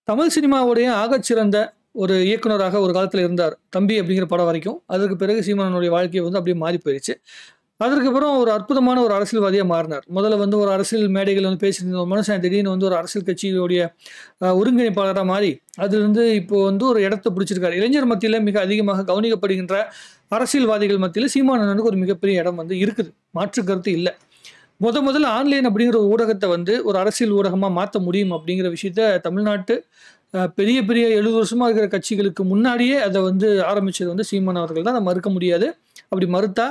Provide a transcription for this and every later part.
தமிழ் சினிமாவுடைய ஆகச்சிறந்த ஒரு இயக்குனராக ஒரு காலத்துல இருந்தார். தம்பி அப்படிங்கிற படம் வரைக்கும். அதற்கு பிறகு சீமானுடைய வாழ்க்கை வந்து அப்படியே மாறி போயிருச்சு. அதற்கப்புறம் ஒரு அற்புதமான ஒரு அரசியல்வாதியா மாறினார். முதல்ல வந்து ஒரு அரசியல் மேடைகள்ல வந்து பேசிட்டு இருந்த ஒரு மனுஷன் திடீர்னு வந்து ஒரு அரசியல் கட்சியுடைய ஒருங்கிணைப்பாளரா மாறி, அதிலிருந்து இப்போ வந்து ஒரு இடத்த பிடிச்சிருக்காரு. இளைஞர் மத்தியில மிக அதிகமாக கவனிக்கப்படுகின்ற அரசியல்வாதிகள் மத்தியில சீமான் அண்ணனுக்கு ஒரு மிகப்பெரிய இடம் வந்து இருக்குது. மாற்று கருத்து இல்ல. முதல்ல ஆன்லைன் அப்படிங்கிற ஒரு ஊடகத்த வந்து ஒரு அரசியல் ஊடகமா மாத்த முடியும் அப்படிங்கிற விஷயத்த தமிழ்நாட்டு பெரிய பெரிய 70 வருஷமா இருக்கிற கட்சிகளுக்கு முன்னாடியே அத வந்து ஆரம்பிச்சது வந்து சீமான் அவர்கள் தான். அத மறுக்க முடியாது. அப்படி மறுத்தா,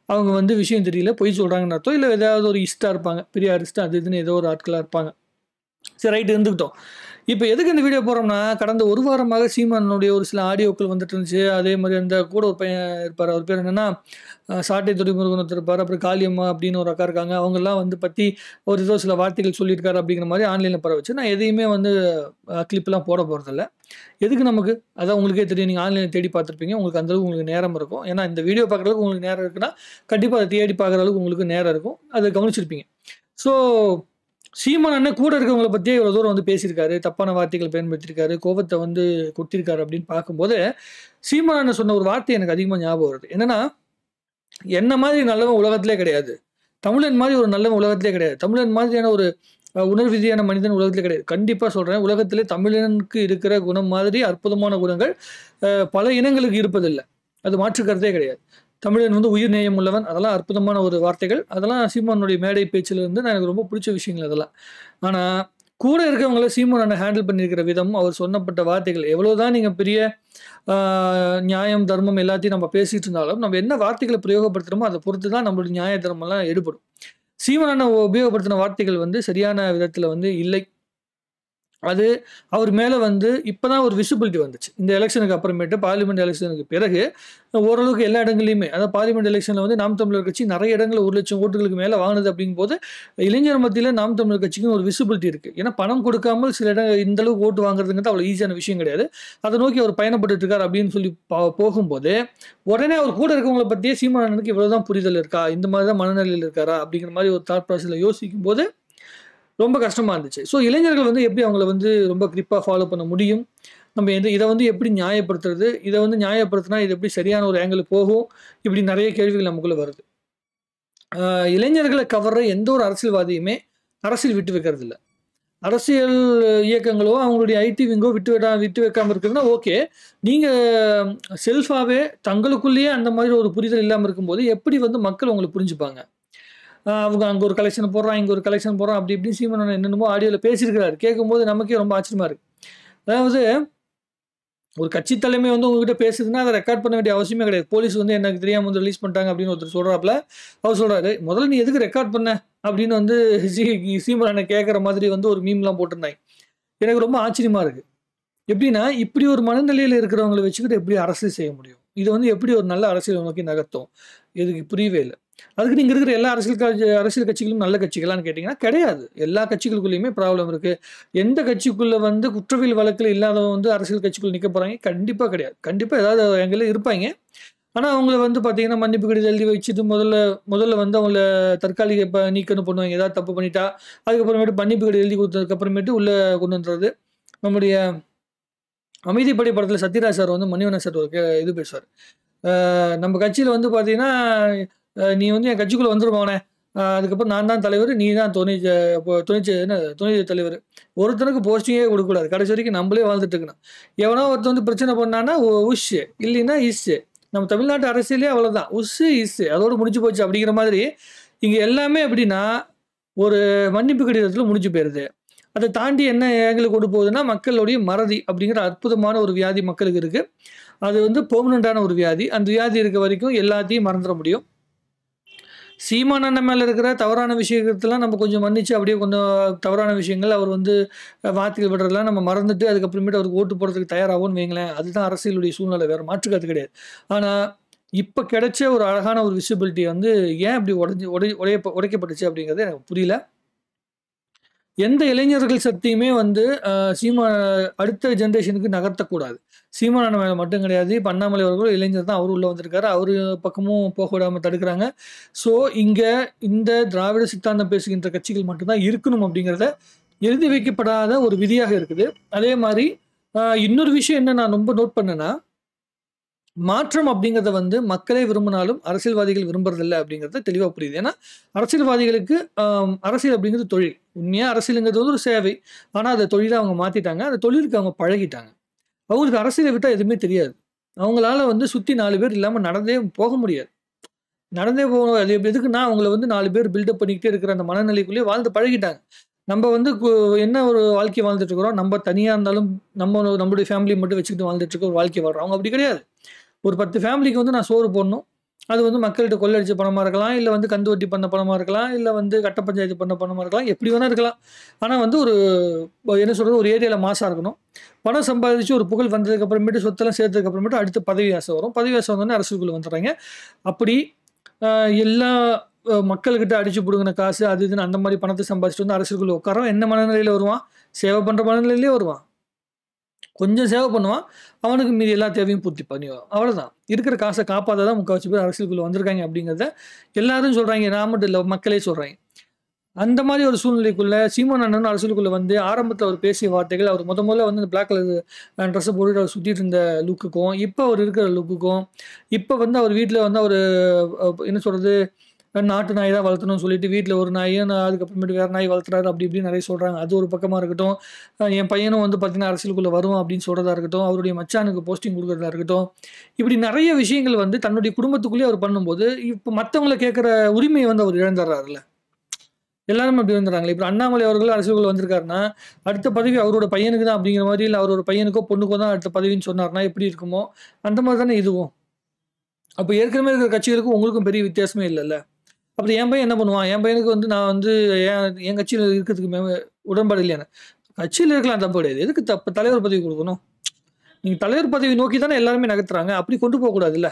அவங்க வந்து விஷயம் தெரியல, பொய் சொல்றாங்கன்னு அர்த்தம். இல்ல ஏதாவது ஒரு இஸ்ட்டா இருப்பாங்க. பெரியாரிஸ்ட் அது இதுன்னு ஏதோ ஒரு ஆட்களா இருப்பாங்க. சரி ரைட் இருந்துக்கிட்டோம். இப்ப எதுக்கு இந்த வீடியோ போடுறோம்னா, கடந்த 1 வாரமாக சீமானுடைய ஒரு சில ஆடியோக்கள் வந்துட்டு இருந்துச்சு. அதே மாரி அந்த கூட ஒரு பையன் இருப்பாரு. அவர் பேர் என்னன்னா, சாட்டை துரைமுருகன் ஒருத்தர் இருப்பாரு. அப்புறம் காளியம்மா அப்படின்னு ஒரு அக்கா இருக்காங்க. அவங்கலாம் வந்து பத்தி ஒரு ஏதோ சில வார்த்தைகள் சொல்லியிருக்காரு அப்படிங்கிற மாரி ஆன்லைன்ல பரவுச்சு. நான் எதையுமே வந்து கிளிப்லாம் போட போறதில்ல. எதுக்கு நமக்கு? அதான் உங்களுக்கே தெரியும். நீங்க ஆன்லைன்ல தேடி பார்த்துருப்பீங்க. உங்களுக்கு அந்த அளவுக்கு உங்களுக்கு நேரம் இருக்கும். ஏன்னா இந்த வீடியோ பார்க்குற அளவுக்கு உங்களுக்கு நேரம் இருக்குன்னா, கண்டிப்பா அத தேடி பார்க்குற அளவுக்கு உங்களுக்கு நேரம் இருக்கும். அத கவனிச்சிருப்பீங்க. ஸோ சீமான் அண்ணன் கூட இருக்கிறவங்கள பத்தியே இவ்வளோ தூரம் வந்து பேசியிருக்காரு. தப்பான வார்த்தைகள் பயன்படுத்தியிருக்காரு. கோவத்த வந்து கொட்டியிருக்காரு அப்படின்னு பார்க்கும்போது, சீமான் அண்ணன் சொன்ன ஒரு வார்த்தை எனக்கு அதிகமா ஞாபகம் வருது. என்னன்னா, என்ன மாதிரி நல்லவன் உலகத்திலே கிடையாது. தமிழன் மாரி ஒரு நல்லவன் உலகத்திலே கிடையாது. தமிழன் மாதிரியான ஒரு உணர்வு ரீதியான மனிதன் உலகத்திலே கிடையாது. கண்டிப்பா சொல்றேன். உலகத்திலே தமிழனுக்கு இருக்கிற குணம் மாதிரி அற்புதமான குணங்கள் பல இனங்களுக்கு இருப்பதில்ல. அது மாற்று கருத்தே கிடையாது. தமிழன் வந்து உயிர் நேயம் உள்ளவன். அதெல்லாம் அற்புதமான ஒரு வார்த்தைகள். அதெல்லாம் சீமானுடைய மேடை பேச்சில இருந்து எனக்கு ரொம்ப புடிச்ச விஷயங்கள் அதெல்லாம். ஆனா, கூட இருக்கவங்கள சீமான் அண்ணன் ஹேண்டில் பண்ணியிருக்கிற விதம், அவர் சொன்னப்பட்ட வார்த்தைகள் எவ்வளோதான் நீங்க பெரிய ஆ நியாயம், தர்மம் எல்லாத்தையும் நம்ம பேசிட்டு இருந்தாலும், நம்ம என்ன வார்த்தைகள பிரயோகப்படுத்துறோமோ, அத பொறுத்து தான் நம்மளுடைய நியாய, தர்மம்லாம் எடுபடும். சீமான் அண்ணன் உபயோகப்படுத்தின வார்த்தைகள் வந்து சரியான விதத்தில வந்து இல்லை. அது அவர் மேல வந்து இப்ப தான் ஒரு விசிபிலிட்டி வந்துச்சு. இந்த எலக்ஷனுக்கு அப்புறமேட்டு பார்லிமெண்ட் எலக்ஷனுக்கு பிறகு ஓரளவுக்கு எல்லா இடங்கள்லயுமே அதாவது பார்லிமெண்ட் எலக்ஷன்ல வந்து நாம் தமிழர் கட்சி நெறைய இடங்கள்ல 1,00,000 ஓட்டுகளுக்கு மேல வாங்குனது அப்படிங்கும்போது, இளைஞர் மத்தியில நாம் தமிழர் கட்சிக்குன்னு ஒரு விசிபிலிட்டி இருக்கு. ஏன்னா பணம் கொடுக்காமல் சில இந்த அளவுக்கு ஓட்டு வாங்குறதுங்கிறது அவ்வளவு ஈஸியான விஷயம் கிடையாது. அத நோக்கி அவர் பயணப்பட்டுட்டு இருக்காரு அப்படின்னு சொல்லி போகும்போது, உடனே அவர் கூட இருக்கவங்கள பத்தியே சீமான் அண்ணனுக்கு இவ்வளவுதான் புரிதல் இருக்கா? இந்த மாரி தான் மனநிலையில இருக்காரா? அப்படிங்கிற மாரி ஒரு தாட் ப்ராசஸ்ல யோசிக்கும்போது ரொம்ப கஷ்டமா இருந்துச்சு. ஸோ இளைஞர்கள் வந்து எப்படி அவங்கள வந்து ரொம்ப கிரிப்பா ஃபாலோ பண்ண முடியும்? நம்ம இத வந்து எப்படி நியாயப்படுத்துறது? இத வந்து நியாயப்படுத்தினா இது எப்படி சரியான ஒரு ஆங்கிள் போகும்? இப்படி நெறைய கேள்விகள் நமக்குள்ள வருது. அ இளைஞர்கள கவர்ற எந்த ஒரு அரசியல்வாதியுமே அரசியல் விட்டு வைக்கிறதில்ல. அரசியல் இயக்கங்களோ, அவங்களுடைய ஐடி விங்கோ விட்டு வைக்காம இருக்கிறதுனா ஓகே. நீங்க செல்ஃபாவே தங்களுக்குள்ளேயே அந்த மாதிரி ஒரு புரிதல் இல்லாம இருக்கும்போது, எப்படி வந்து மக்கள் உங்கள புரிஞ்சுப்பாங்க? அவங்க அங்க ஒரு கலெக்ஷன் போடுறான், இங்க ஒரு கலெக்ஷன் போடுறான். அப்படி இப்படின்னு சீமான் அண்ணன் என்னென்னமோ ஆடியோல பேசியிருக்கிறாரு. கேட்கும்போது நமக்கே ரொம்ப ஆச்சரியமா இருக்கு. அதாவது ஒரு கட்சி தலைமை வந்து உங்ககிட்ட பேசுதுன்னா, அத ரெக்கார்ட் பண்ண வேண்டிய அவசியமே கிடையாது. போலீஸ் வந்து எனக்கு தெரியாம வந்து ரிலீஸ் பண்ணிட்டாங்க அப்படின்னு ஒருத்தர் சொல்றாப்ல. அவர் சொல்றாரு, "முதல்ல நீ எதுக்கு ரெக்கார்ட் பண்ண?" அப்படின்னு வந்து சி சீமான் அண்ணன் கேட்கிற மாதிரி வந்து ஒரு மீம்லாம் போட்டிருந்தாங்க. எனக்கு ரொம்ப ஆச்சரியமா இருக்கு. எப்படின்னா, இப்படி ஒரு மனநிலையில இருக்கிறவங்கள வச்சுக்கிட்டு எப்படி அரசியல் செய்ய முடியும்? இது வந்து எப்படி ஒரு நல்ல அரசியலை நோக்கி நகர்த்தும்? எனக்கு புரியவே இல்ல. அதுக்கு நீங்க இருக்கிற எல்லா அரசியல் கட்சிகளும் நல்ல கட்சிகளான்னு கேட்டீங்கன்னா, கிடையாது. எல்லா கட்சிகளுக்குள்ளயுமே ப்ராப்ளம் இருக்கு. எந்த கட்சிக்குள்ள வந்து குற்றவியல் வழக்குல இல்லாதவன் வந்து அரசியல் கட்சிக்குள்ள நிக்க போறாங்க? கண்டிப்பா கிடையாது. கண்டிப்பா ஏதாவது எங்கேயோ இருப்பாய்ங்க. ஆனா, அவங்கள வந்து பார்த்தீங்கன்னா, மன்னிப்பு கடிதம் எழுதி வச்சுட்டு முதல்ல வந்து அவங்கள தற்காலிக நீக்கம்னு பண்ணுவாங்க. ஏதாவது தப்பு பண்ணிட்டா, அதுக்கப்புறமேட்டு மன்னிப்பு கடிதம் எழுதி குடுத்ததுக்கு அப்புறமேட்டு உள்ள கொண்டு வந்துறது. நம்முடைய அமைதிப்படை படத்துல சத்யராஜ் சார் வந்து மணிவண்ணன் சார் ஒரு இது பேசுவாரு. நம்ம கட்சியில வந்து பார்த்தீங்கன்னா, நீ வந்து என் கட்சிக்குள்ள வந்துரு மவனே! அதுக்கப்புறம் நான் தான் தலைவரு. நீ தான் துணை தலைவரு. ஒருத்தனுக்கு போஸ்டிங்கே குடுக்கக்கூடாது. கடைசி வரைக்கும் நம்பளே வாழ்ந்துட்டு இருக்கணும். எவனோ ஒருத்தன் வந்து பிரச்சனை பண்ணான்னா, உஷ் இல்லைன்னா இஸ். நம்ம தமிழ்நாட்டு அரசியலே அவ்வளோதான். உஸ்ஸு, இஸ்ஸு அதோட முடிஞ்சு போச்சு அப்படிங்கிற மாதிரி, இங்க எல்லாமே எப்படின்னா, ஒரு மன்னிப்பு கடிதத்தில முடிஞ்சு போயிருது. அத தாண்டி என்ன ஆங்கில்ல கொண்டு போகுதுன்னா, மக்களுடைய மறதி அப்படிங்கிற அற்புதமான ஒரு வியாதி மக்களுக்கு இருக்கு. அது வந்து பெர்மனன்ட்டான ஒரு வியாதி. அந்த வியாதி இருக்க வரைக்கும் எல்லாத்தையும் மறந்துற முடியும். சீமான் அண்ணன் மேல இருக்கிற தவறான விஷயத்தலாம் நம்ம கொஞ்சம் மன்னிச்சு அப்படியே கொஞ்சம் தவறான விஷயங்கள் அவர் வந்து வார்த்தைகள் விடுறதெல்லாம் நம்ம மறந்துட்டு அதுக்கப்புறமேட்டு அவருக்கு ஓட்டு போடுறதுக்கு தயாராகும்னு வைங்களேன். அதுதான் அரசியலுடைய சூழ்நிலை. வேற மாற்று கருத்து கிடையாது. ஆனா, இப்ப கிடைச்ச ஒரு அழகான ஒரு விசிபிலிட்டி வந்து ஏன் இப்படி உடைக்கப்பட்டுச்சு அப்படிங்கிறது எனக்கு புரியல. எந்த இளைஞர்கள் சக்தியுமே வந்து சீமா அடுத்த ஜெனரேஷனுக்கு நகர்த்தக்கூடாது. சீமான் அண்ணன் மேல மட்டும் கிடையாது. இப்ப அண்ணாமலை அவர்களும் இளைஞர் தான். அவரும் உள்ள வந்திருக்காரு. அவரு பக்கமும் போக விடாம தடுக்குறாங்க. ஸோ, இங்க இந்த திராவிட சித்தாந்தம் பேசுகின்ற கட்சிகள் மட்டும் தான் இருக்கணும் அப்படிங்கிறத எழுதி வைக்கப்படாத ஒரு விதியாக இருக்குது. அதே மாதிரி இன்னொரு விஷயம் என்ன நான் ரொம்ப நோட் பண்ணேன்னா, மாற்றம் அப்படிங்கிறத வந்து மக்களே விரும்பினாலும் அரசியல்வாதிகள் விரும்புறதில்ல அப்படிங்கிறது தெளிவா புரியுது. ஏன்னா, அரசியல்வாதிகளுக்கு அரசியல் அப்படிங்கிறது தொழில். உண்மையா அரசியலுங்கிறது வந்து ஒரு சேவை. ஆனா, அத தொழிலா அவங்க மாத்திட்டாங்க. அந்த தொழிலுக்கு அவங்க பழகிட்டாங்க. அவங்களுக்கு அரசியல விட்டா எதுவுமே தெரியாது. அவங்களால வந்து சுத்தி 4 பேர் இல்லாம நடந்தே போக முடியாது. நடந்தே போகணும். அது எதுக்குன்னா, அவங்கள வந்து 4 பேர் பில்டப் பண்ணிக்கிட்டே இருக்கிற அந்த மனநிலைக்குள்ளேயே வாழ்ந்து பழகிட்டாங்க. நம்ம வந்து என்ன ஒரு வாழ்க்கை வாழ்ந்துட்டு இருக்கிறோம். நம்ம தனியா இருந்தாலும் நம்மளுடைய ஃபேமிலி மட்டும் வச்சுக்கிட்டு வாழ்ந்துட்டு இருக்க ஒரு வாழ்க்கை வாழ்றோம். அவங்க அப்படி கிடையாது. ஒரு 10 ஃபேமிலிக்கு வந்து நான் சோறு போடணும். அது வந்து மக்கள்ட்ட கொள்ளடிச்ச பணமா இருக்கலாம். இல்ல வந்து கந்து வட்டி பண்ண பணமா இருக்கலாம். இல்ல வந்து கட்ட பஞ்சாயத்து பண்ண பணமா இருக்கலாம். எப்படி வேணா இருக்கலாம். ஆனா வந்து ஒரு என்ன சொல்றது, ஒரு ஏரியால மாஸா இருக்கணும். பணம் சம்பாதிச்சு ஒரு புகழ் வந்ததுக்கு அப்புறமேட்டு சொத்தெல்லாம் சேர்த்ததுக்கு அப்புறமேட்டு அடுத்து பதவி ஆசை வரும். பதவி ஆசை வந்தோனே அரசியலுக்குள்ள வந்துடுறாங்க. அப்படி எல்லா மக்கள்கிட்ட அடிச்சு புடுங்கின காசு அது இதுன்னு அந்த மாரி பணத்த சம்பாதிச்சுட்டு வந்து அரசியலுக்குள்ள உட்கார்றவன் என்ன மனநிலையில வருவான்? சேவை பண்ற மனநிலையிலேயே வருவான். கொஞ்சம் சேவை பண்ணுவான். அவனுக்கு மீதி எல்லா தேவையும் பூர்த்தி பண்ணிருவான். அவ்வளோதான். இருக்கிற காச காப்பாத்த தான் முக்காவாசி பேர் அரசியலுக்குள்ள வந்திருக்காங்க அப்படிங்கிறத எல்லாரும் சொல்றாங்க. நான் மட்டும் இல்ல, மக்களே சொல்றாங்க. அந்த மாரி ஒரு சூழ்நிலைக்குள்ள சீமான் அண்ணனும் அரசியலுக்குள்ள வந்து ஆரம்பத்துல அவர் பேசிய வார்த்தைகள், அவர் மொதல்ல வந்து இந்த பிளாக் கலர் ட்ரெஸ்ஸ போட்டுட்டு அவர் சுத்திட்டு இருந்த லுக்குக்கும், இப்ப அவர் இருக்கிற லுக்குக்கும், இப்ப வந்து அவர் வீட்ல வந்து அவரு என்ன சொல்றது, நாட்டு நாய் தான் வளர்த்தணும்னு சொல்லிட்டு வீட்ல ஒரு நாயும், அதுக்கப்புறமேட்டு வேற நாய் வளர்த்துறாரு அப்படி இப்படின்னு நெறைய சொல்றாங்க. அது ஒரு பக்கமா இருக்கட்டும். என் பையனும் வந்து பார்த்தீங்கன்னா, அரசியலுக்குள்ள வருவான் அப்படின்னு சொல்றதா இருக்கட்டும். அவருடைய மச்சானுக்கு போஸ்டிங் குடுக்குறதா இருக்கட்டும். இப்படி நெறைய விஷயங்கள் வந்து தன்னுடைய குடும்பத்துக்குள்ளேயே அவர் பண்ணும்போது, இப்ப மத்தவங்கள கேட்கிற உரிமைய வந்து அவர் இழந்துர்றாருல்ல. எல்லாரும் அப்படி வந்துடுறாங்களே. இப்ப அண்ணாமலை அவர்கள் அரசியலுக்குள்ள வந்திருக்காருன்னா, அடுத்த பதவி அவரோட பையனுக்கு தான் அப்படிங்கிற மாரி, இல்ல அவரோட பையனுக்கோ, பொண்ணுக்கோ தான் அடுத்த பதவின்னு சொன்னாருன்னா எப்படி இருக்குமோ, அந்த மாரி தானே இதுவும். அப்ப ஏற்கனவே இருக்கிற கட்சிகளுக்கும் உங்களுக்கும் பெரிய வித்தியாசமே இல்லல்ல. அப்புறம் என் பையன் என்ன பண்ணுவான்? என் பையனுக்கு வந்து நான் வந்து என் கட்சியில இருக்கிறதுக்கு உடன்பாடு இல்லையானே. கட்சியில இருக்கலாம் தப்பு கிடையாது. எதுக்கு தலைவர் பதவி குடுக்கணும்? நீங்க தலைவர் பதவி நோக்கி தானே எல்லாருமே நகர்த்துறாங்க. அப்படி கொண்டு போகக்கூடாதுல்ல.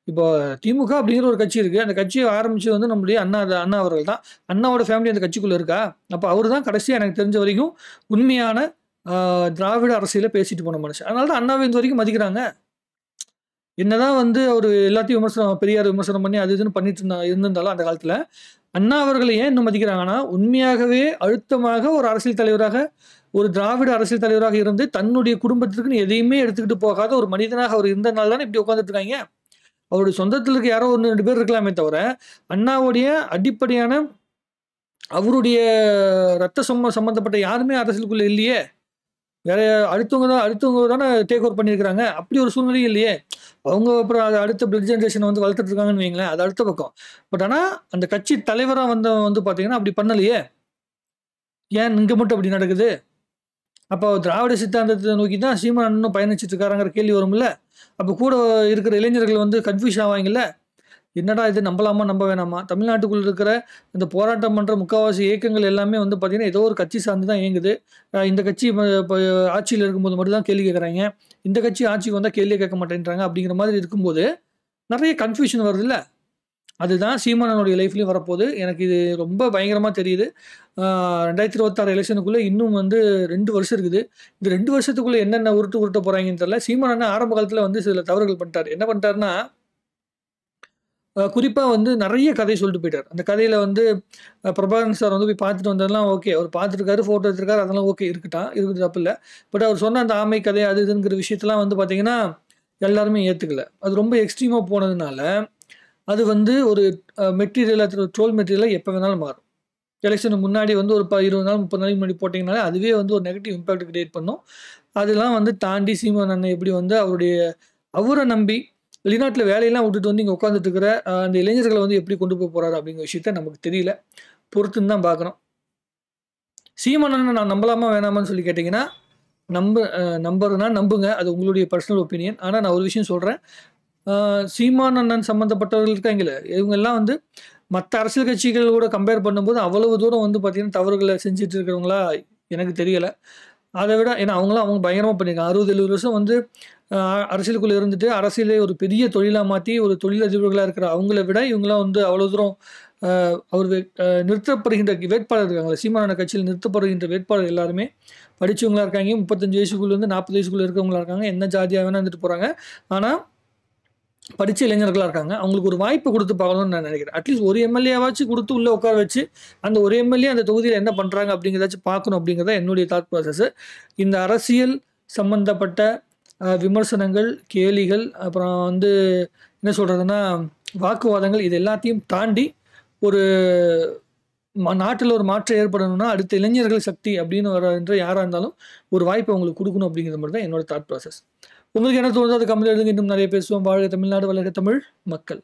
இப்போ திமுக அப்படிங்கிற ஒரு கட்சி இருக்கு. அந்த கட்சிய ஆரம்பிச்சது வந்து நம்முடைய அண்ணா அவர்கள் தான். அண்ணாவோட ஃபேமிலி அந்த கட்சிக்குள்ள இருக்கா? அப்ப அவரு தான் கடைசியா எனக்கு தெரிஞ்ச வரைக்கும் உண்மையான ஆ திராவிட அரசியல பேசிட்டு போன மனுஷன். அதனால தான் அண்ணாவ இந்த வரைக்கும் மதிக்கிறாங்க. என்னதான் வந்து அவரு எல்லாத்தையும் பெரியார் விமர்சனம் பண்ணி அது இதுன்னு பண்ணிட்டு இருந்திருந்தாலும் அந்த காலத்துல, அண்ணா அவர்கள ஏன் இன்னும் மதிக்கிறாங்கன்னா, உண்மையாகவே அழுத்தமாக ஒரு அரசியல் தலைவராக, ஒரு திராவிட அரசியல் தலைவராக இருந்து தன்னுடைய குடும்பத்திற்குன்னு எதையுமே எடுத்துக்கிட்டு போகாத ஒரு மனிதனாக அவர் இருந்தனால தானே இப்படி உட்கார்ந்துட்டு இருக்காய்ங்க. அவருடைய சொந்தத்துல இருக்க யாரோ 1, 2 பேர் இருக்கலாமே தவிர, அண்ணாவுடைய அடிப்படையான அவருடைய ரத்த சம்மந்தப்பட்ட யாருமே அரசியலுக்குள்ள இல்லையே. வேற அடுத்தவங்க தானே டேக் ஓவர் பண்ணியிருக்கிறாங்க. அப்படி ஒரு சூழ்நிலையும் இல்லையே. அவங்க அப்புறம் அடுத்த பிளட் ஜெனரேஷன வந்து வளர்த்துட்டு இருக்காங்கன்னு வைங்களேன். அது அடுத்த பக்கம். பட் ஆனா, அந்த கட்சி தலைவரா வந்தவன் வந்து பார்த்தீங்கன்னா, அப்படி பண்ணலையே. ஏன் இங்க மட்டும் அப்படி நடக்குது? அப்போ திராவிட சித்தாந்தத்த நோக்கி தான் சீமான் இன்னும் பயணிச்சுட்டு இருக்காராங்கிற கேள்வி வரும்ல. அப்ப கூட இருக்கிற இளைஞர்கள் வந்து கன்ஃப்யூஸ் ஆவாங்கல்ல. என்னடா இது நம்பலாமா? நம்ப வேணாமா? தமிழ்நாட்டுக்குள்ள இருக்கிற இந்த போராட்டம் பண்ற முக்காவாசி இயக்கங்கள் எல்லாமே வந்து பார்த்தீங்கன்னா, ஏதோ ஒரு கட்சி சார்ந்து தான் இயங்குது. இந்த கட்சி இப்ப ஆட்சியில இருக்கும்போது மட்டும் தான் கேள்வி கேட்குறாய்ங்க. இந்த கட்சி ஆட்சிக்கு வந்தா கேள்வியே கேட்க மாட்டேன்றாங்க. அப்படிங்கிற மாதிரி இருக்கும்போது, நெறைய கன்ஃப்யூஷன் வருதுல்ல. அதுதான் சீமானனுடைய லைஃப்லயும் வரப்போது. எனக்கு இது ரொம்ப பயங்கரமா தெரியுது. ஆ 2026 எலக்ஷனுக்குள்ள இன்னும் வந்து 2 வருஷம் இருக்குது. இந்த 2 வருஷத்துக்குள்ள என்னென்ன உருட்ட போறாய்ங்கன்னு தெரியல. சீமான் அண்ணன் ஆரம்ப காலத்துல வந்து சில தவறுகள் பண்ணிட்டாரு. என்ன பண்ணிட்டாருன்னா, குறிப்பா வந்து நெறைய கதை சொல்லிட்டு போயிட்டாரு. அந்த கதையில வந்து பிரபாகரன் சார் வந்து போய் பார்த்துட்டு வந்ததெல்லாம் ஓகே. அவர் பார்த்துருக்காரு, ஃபோட்டோ எடுத்திருக்காரு. அதெல்லாம் ஓகே இருக்கட்டும். இருக்குது தப்பில்ல. பட் அவர் சொன்ன அந்த ஆமை கதை அது இதுங்கிற விஷயத்தலாம் வந்து பார்த்தீங்கன்னா, எல்லாருமே ஏத்துக்கல. அது ரொம்ப எக்ஸ்ட்ரீமா போனதுனால, அது வந்து ஒரு மெட்டீரியலா ட்ரோல் மெட்டீரியலா எப்ப வேணாலும் மாறும். எலக்ஷனுக்கு முன்னாடி வந்து ஒரு 20 நாள், 30 நாளைக்கு முன்னாடி போட்டீங்கனாலே, அதுவே வந்து ஒரு நெகட்டிவ் இம்பாக்ட் கிரியேட் பண்ணும். அதெல்லாம் வந்து தாண்டி சீமான் அண்ணன் எப்படி வந்து அவர நம்பி வெளிநாட்டுல வேலையெல்லாம் விட்டுட்டு வந்து இங்க உட்கார்ந்துட்டு இருக்கிற அந்த இளைஞர்கள வந்து எப்படி கொண்டு போறாரு அப்படிங்கிற விஷயத்த நமக்கு தெரியல. பொறுத்துன்னு தான் பார்க்கணும். சீமான் அண்ணன நான் நம்பலாமா வேணாமான்னு சொல்லி கேட்டீங்கன்னா, நம்புறதுனா நம்புங்க. அது உங்களுடைய பர்சனல் ஒப்பீனியன். ஆனா நான் ஒரு விஷயம் சொல்றேன். சீமான் அண்ணன் சம்மந்தப்பட்டவர்கள் இருக்காங்கல்ல, இவங்கெல்லாம் வந்து மத்த அரசியல் கட்சிகளோட கம்பேர் பண்ணும்போது அவ்வளவு தூரம் வந்து பார்த்தீங்கன்னா, தவறுகள செஞ்சுட்டு இருக்கிறவங்களா எனக்கு தெரியல. அத விட ஏன்னா அவங்க பயங்கரமா பண்ணியிருக்காங்க. 60, 70 வருஷம் வந்து அரசியலுக்குள்ள இருந்துட்டு, அரசியலே ஒரு பெரிய தொழிலா மாத்தி, ஒரு தொழிலதிபர்களா இருக்கிற அவங்கள விட இவங்கலாம் வந்து அவ்வளவு தூரம் அவர் நிறுத்தப்படுகின்ற வேட்பாளர் இருக்காங்கல்ல, சீமான் அண்ணன் கட்சியில் நிறுத்தப்படுகின்ற வேட்பாளர் எல்லாருமே படிச்சவங்களா இருக்காங்க. 35 வயசுக்குள்ள இருந்து 40 வயசுக்குள்ள இருக்கிறவங்களா இருக்காங்க. என்ன ஜாதியா வேணா இருந்துட்டு போறாங்க. ஆனா படிச்ச இளைஞர்களா இருக்காங்க. அவங்களுக்கு ஒரு வாய்ப்பு குடுத்து பார்க்கணும்னு நான் நினைக்கிறேன். அட்லீஸ்ட் ஒரு எம்எல்ஏவாச்சும் குடுத்து உள்ள உட்கார வச்சு, அந்த ஒரு எம்எல்ஏ அந்த தொகுதியில என்ன பண்றாங்க அப்படிங்கிறதாச்சும் பார்க்கணும் அப்படிங்கிறது தான் என்னுடைய தாட் ப்ராசஸ். இந்த அரசியல் சம்பந்தப்பட்ட விமர்சனங்கள், கேலிகள், அப்புறம் வந்து என்ன சொல்றதுன்னா, வாக்குவாதங்கள் இது எல்லாத்தையும் தாண்டி ஒரு நாட்டில ஒரு மாற்றம் ஏற்படணும்னா, அடுத்த இளைஞர்கள் சக்தி அப்படின்னு வர யாரா இருந்தாலும், ஒரு வாய்ப்பு அவங்களுக்கு குடுக்கணும் அப்படிங்கிற மாரி தான் என்னோட தாட் ப்ராசஸ். உங்களுக்கு என்ன தோணுதோ அத கமெண்ட்ல எழுதுங்க. இன்னும் நெறைய பேசுவோம். வாழ்க தமிழ்நாடு! வளர்க தமிழ் மக்கள்!